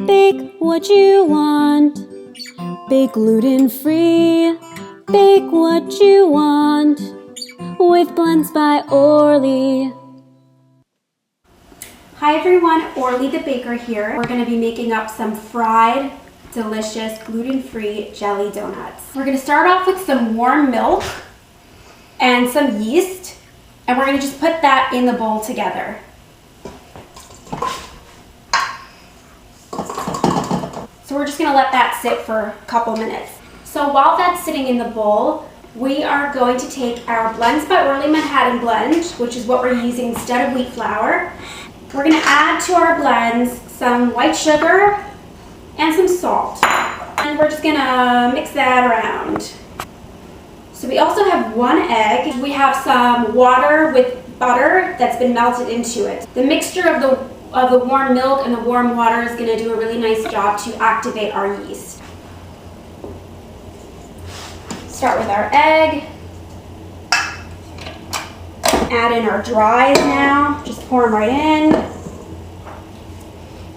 Bake what you want. Bake gluten-free. Bake what you want. With blends by Orly. Hi everyone, Orly the baker here. We're going to be making up some fried, delicious, gluten-free jelly donuts. We're going to start off with some warm milk and some yeast, and we're going to just put that in the bowl together. So we're just going to let that sit for a couple minutes. So while that's sitting in the bowl, we are going to take our Blends by Orly Manhattan blend, which is what we're using instead of wheat flour. We're going to add to our blends some white sugar and some salt. And we're just going to mix that around. So we also have 1 egg. We have some water with butter that's been melted into it. The mixture of the warm milk and the warm water is going to do a really nice job to activate our yeast. Start with our egg. Add in our dries now. Just pour them right in.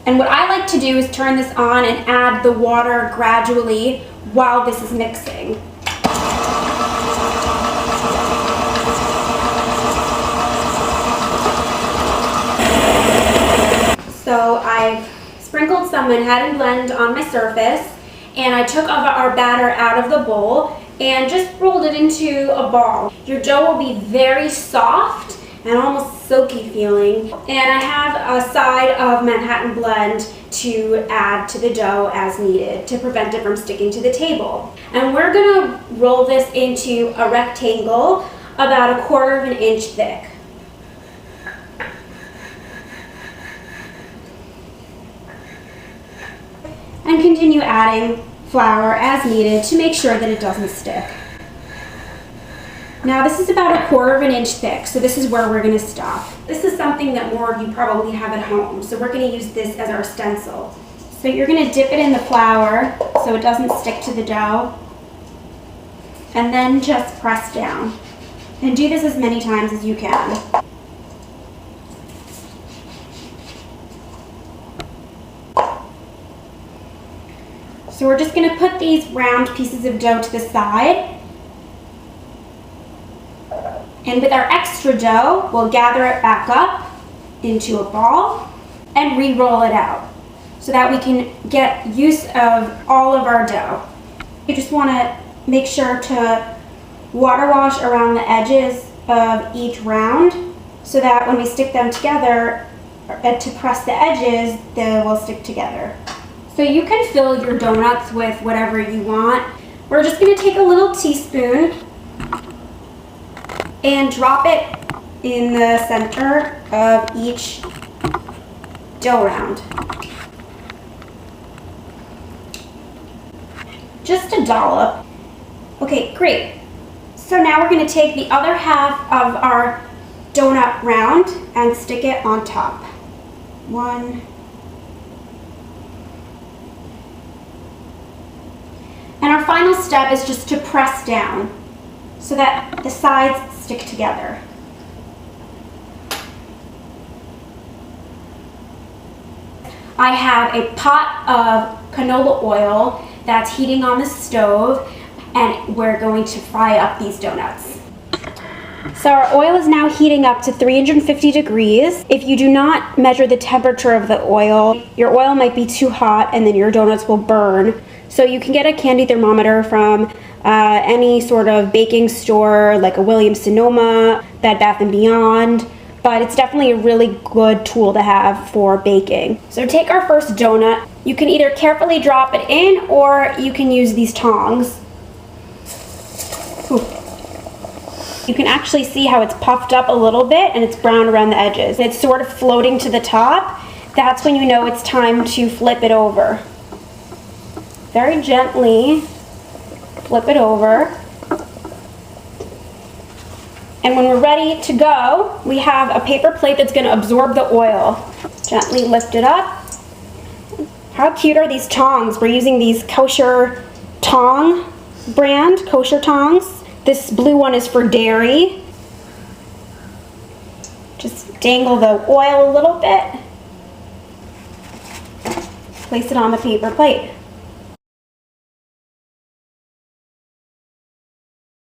And what I like to do is turn this on and add the water gradually while this is mixing. So I've sprinkled some Manhattan blend on my surface, and I took our batter out of the bowl and just rolled it into a ball. Your dough will be very soft and almost silky feeling. And I have a side of Manhattan blend to add to the dough as needed to prevent it from sticking to the table. And we're gonna roll this into a rectangle about 1/4 inch thick. And continue adding flour as needed to make sure that it doesn't stick. Now this is about 1/4 inch thick, so this is where we're going to stop. This is something that more of you probably have at home, so we're going to use this as our stencil. So you're going to dip it in the flour so it doesn't stick to the dough, and then just press down. And do this as many times as you can. So we're just going to put these round pieces of dough to the side. And with our extra dough, we'll gather it back up into a ball and re-roll it out so that we can get use of all of our dough. You just want to make sure to water wash around the edges of each round so that when we stick them together, to press the edges, they will stick together. So you can fill your donuts with whatever you want. We're just going to take a little teaspoon and drop it in the center of each dough round. Just a dollop. Okay, great. So now we're going to take the other half of our donut round and stick it on top. 1. And our final step is just to press down so that the sides stick together. I have a pot of canola oil that's heating on the stove, and we're going to fry up these donuts. So our oil is now heating up to 350 degrees. If you do not measure the temperature of the oil, your oil might be too hot and then your donuts will burn. So you can get a candy thermometer from any sort of baking store like a Williams-Sonoma, Bed Bath & Beyond, but it's definitely a really good tool to have for baking. So take our first donut. You can either carefully drop it in or you can use these tongs. Ooh. You can actually see how it's puffed up a little bit and it's brown around the edges. It's sort of floating to the top. That's when you know it's time to flip it over. Very gently flip it over. And when we're ready to go, we have a paper plate that's going to absorb the oil. Gently lift it up. How cute are these tongs? We're using these Kosher Tong brand, Kosher Tongs. This blue one is for dairy. Just dangle the oil a little bit. place it on the paper plate.